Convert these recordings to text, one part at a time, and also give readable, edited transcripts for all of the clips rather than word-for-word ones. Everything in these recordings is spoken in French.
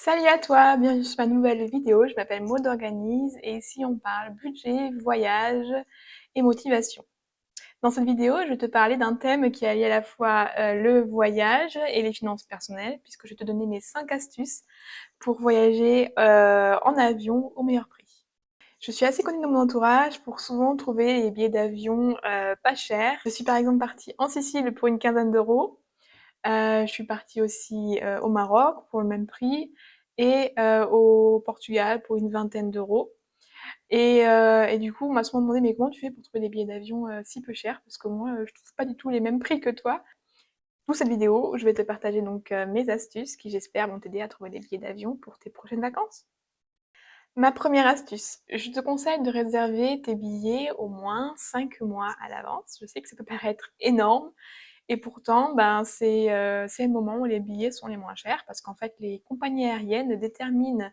Salut à toi, bienvenue sur ma nouvelle vidéo, je m'appelle Maud Organise et ici on parle budget, voyage et motivation. Dans cette vidéo, je vais te parler d'un thème qui allie à la fois le voyage et les finances personnelles, puisque je vais te donner mes 5 astuces pour voyager en avion au meilleur prix. Je suis assez connue dans mon entourage pour souvent trouver les billets d'avion pas chers. Je suis par exemple partie en Sicile pour une quinzaine d'euros. Je suis partie aussi au Maroc pour le même prix et au Portugal pour une vingtaine d'euros. Et du coup, on m'a souvent demandé, mais comment tu fais pour trouver des billets d'avion si peu chers? Parce que moi, je trouve pas du tout les mêmes prix que toi. Pour cette vidéo, je vais te partager donc mes astuces qui, j'espère, vont t'aider à trouver des billets d'avion pour tes prochaines vacances. Ma première astuce, je te conseille de réserver tes billets au moins 5 mois à l'avance. Je sais que ça peut paraître énorme, et pourtant, ben, c'est le moment où les billets sont les moins chers parce qu'en fait, les compagnies aériennes déterminent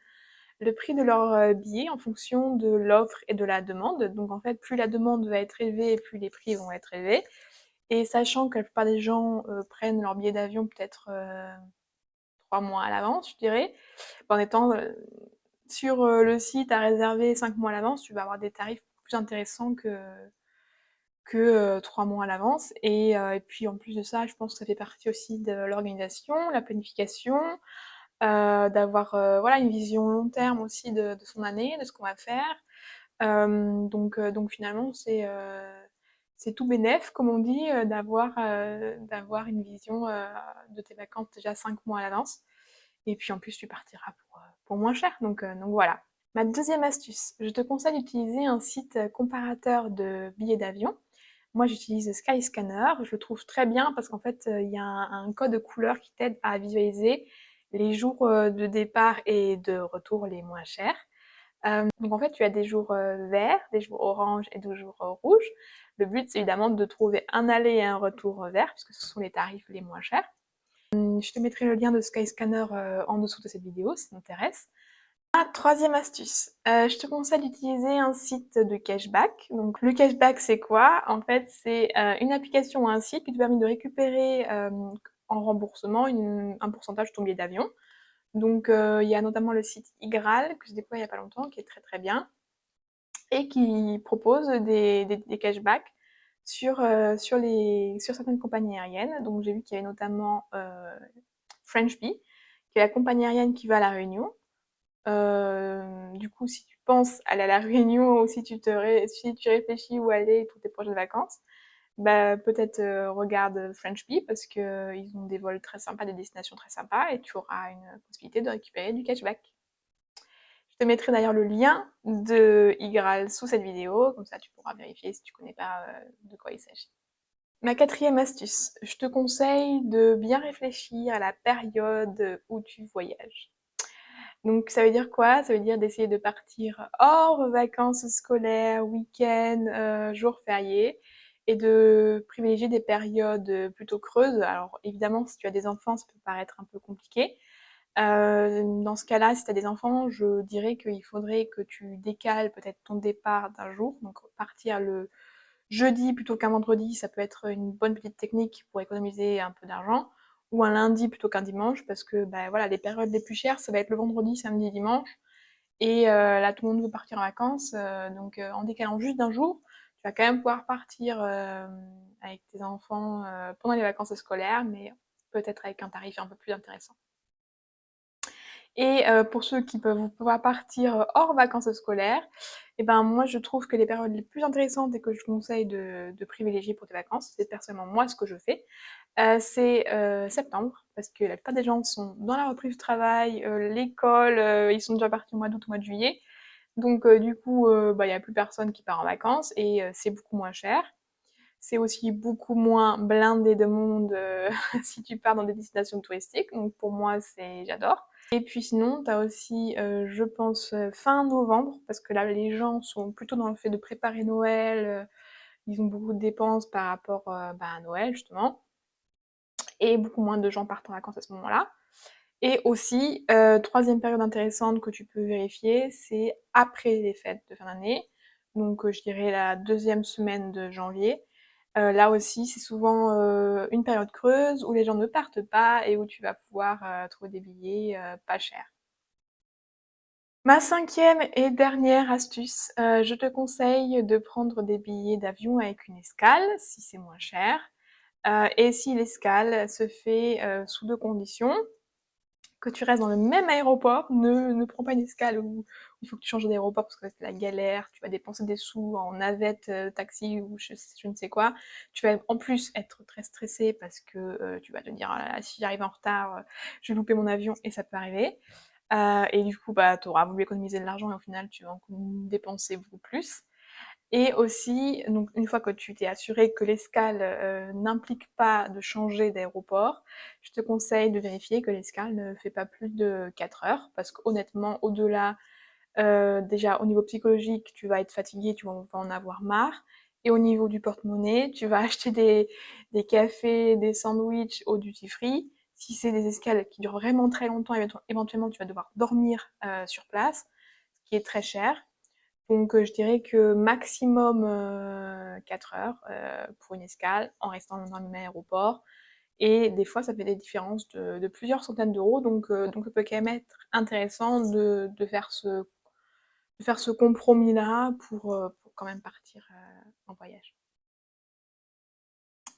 le prix de leurs billets en fonction de l'offre et de la demande. Donc en fait, plus la demande va être élevée, plus les prix vont être élevés. Et sachant que la plupart des gens prennent leur billet d'avion peut-être 3 mois à l'avance, je dirais, en étant sur le site à réserver 5 mois à l'avance, tu vas avoir des tarifs plus intéressants que 3 mois à l'avance. Et puis en plus de ça, je pense que ça fait partie aussi de l'organisation, la planification, d'avoir voilà, une vision long terme aussi de son année, de ce qu'on va faire. Donc finalement, c'est tout bénef, comme on dit, d'avoir une vision de tes vacances déjà 5 mois à l'avance. Et puis en plus, tu partiras pour moins cher. Donc voilà. Ma deuxième astuce, je te conseille d'utiliser un site comparateur de billets d'avion. Moi, j'utilise Skyscanner. Je le trouve très bien parce qu'en fait, il y a un code couleur qui t'aide à visualiser les jours de départ et de retour les moins chers. Donc en fait, tu as des jours verts, des jours orange et des jours rouges. Le but, c'est évidemment de trouver un aller et un retour vert, puisque ce sont les tarifs les moins chers. Je te mettrai le lien de Skyscanner en dessous de cette vidéo si ça t'intéresse. Troisième astuce, je te conseille d'utiliser un site de cashback. Donc le cashback, c'est quoi? En fait, c'est une application ou un site qui te permet de récupérer en remboursement un pourcentage de ton billet d'avion. Donc il y a notamment le site Igral, que j'ai découvert il n'y a pas longtemps, qui est très très bien, et qui propose des cashbacks sur certaines compagnies aériennes. Donc j'ai vu qu'il y avait notamment French Bee, qui est la compagnie aérienne qui va à La Réunion. Du coup, si tu penses aller à La Réunion ou si tu réfléchis où aller toutes tes prochaines vacances, bah, peut-être regarde French Bee parce qu'ils ont des vols très sympas, des destinations très sympas et tu auras une possibilité de récupérer du cashback. Je te mettrai d'ailleurs le lien de Igral sous cette vidéo, comme ça tu pourras vérifier si tu connais pas de quoi il s'agit. Ma quatrième astuce, je te conseille de bien réfléchir à la période où tu voyages. Donc ça veut dire quoi? Ça veut dire d'essayer de partir hors vacances scolaires, week-ends, jours fériés, et de privilégier des périodes plutôt creuses. Alors évidemment, si tu as des enfants, ça peut paraître un peu compliqué. Dans ce cas-là, si tu as des enfants, je dirais qu'il faudrait que tu décales peut-être ton départ d'un jour, donc partir le jeudi plutôt qu'un vendredi, ça peut être une bonne petite technique pour économiser un peu d'argent, ou un lundi plutôt qu'un dimanche, parce que bah, voilà, les périodes les plus chères, ça va être le vendredi, samedi, dimanche, et là tout le monde veut partir en vacances, donc en décalant juste d'un jour, tu vas quand même pouvoir partir avec tes enfants pendant les vacances scolaires, mais peut-être avec un tarif un peu plus intéressant. Et pour ceux qui peuvent pouvoir partir hors vacances scolaires, et ben moi je trouve que les périodes les plus intéressantes et que je conseille de privilégier pour tes vacances, c'est personnellement moi ce que je fais, c'est septembre, parce que la plupart des gens sont dans la reprise du travail, l'école, ils sont déjà partis au mois d'août, au mois de juillet. Donc du coup, bah, il y a plus personne qui part en vacances et c'est beaucoup moins cher. C'est aussi beaucoup moins blindé de monde si tu pars dans des destinations touristiques. Donc pour moi, j'adore. Et puis sinon, tu as aussi, je pense, fin novembre, parce que là, les gens sont plutôt dans le fait de préparer Noël, ils ont beaucoup de dépenses par rapport bah, à Noël, justement. Et beaucoup moins de gens partent en vacances à ce moment-là. Et aussi, troisième période intéressante que tu peux vérifier, c'est après les fêtes de fin d'année. Donc je dirais la deuxième semaine de janvier. Là aussi, c'est souvent une période creuse où les gens ne partent pas et où tu vas pouvoir trouver des billets pas chers. Ma 5e et dernière astuce, je te conseille de prendre des billets d'avion avec une escale, si c'est moins cher, et si l'escale se fait, sous 2 conditions: que tu restes dans le même aéroport, ne prends pas une escale où il faut que tu changes d'aéroport parce que c'est la galère, tu vas dépenser des sous en navette, taxi ou je ne sais quoi. Tu vas en plus être très stressé parce que tu vas te dire: «Oh là là, si j'arrive en retard, je vais louper mon avion» et ça peut arriver. Et du coup, bah, tu auras voulu économiser de l'argent et au final, tu vas en dépenser beaucoup plus. Et aussi, donc une fois que tu t'es assuré que l'escale n'implique pas de changer d'aéroport, je te conseille de vérifier que l'escale ne fait pas plus de 4 heures, parce qu'honnêtement, au-delà, déjà au niveau psychologique, tu vas être fatigué, tu vas en avoir marre, et au niveau du porte-monnaie, tu vas acheter des cafés, des sandwichs au duty free. Si c'est des escales qui durent vraiment très longtemps, éventuellement tu vas devoir dormir sur place, ce qui est très cher. Donc je dirais que maximum 4 heures pour une escale en restant dans le même aéroport. Et des fois, ça fait des différences de plusieurs centaines d'euros, donc ça peut quand même être intéressant de faire ce compromis-là pour quand même partir en voyage.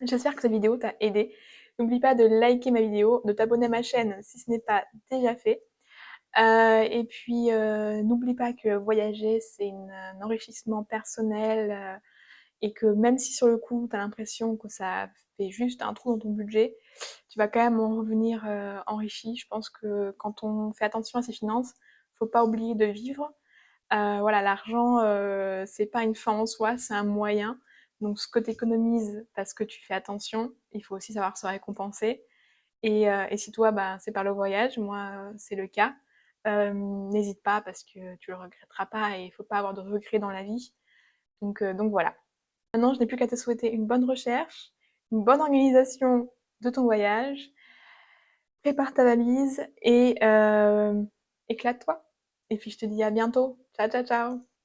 J'espère que cette vidéo t'a aidé. N'oublie pas de liker ma vidéo, de t'abonner à ma chaîne si ce n'est pas déjà fait. Et puis, n'oublie pas que voyager, c'est un enrichissement personnel, et que même si sur le coup, tu as l'impression que ça fait juste un trou dans ton budget, tu vas quand même en revenir enrichi. Je pense que quand on fait attention à ses finances, faut pas oublier de vivre. Voilà, l'argent, c'est pas une fin en soi, c'est un moyen. Donc ce que tu économises parce que tu fais attention, il faut aussi savoir se récompenser. Et si toi, bah, c'est par le voyage, moi, c'est le cas, n'hésite pas parce que tu le regretteras pas et il faut pas avoir de regrets dans la vie. Donc voilà. Maintenant, je n'ai plus qu'à te souhaiter une bonne recherche, une bonne organisation de ton voyage, prépare ta valise et éclate-toi. Et puis je te dis à bientôt. Ciao, ciao, ciao.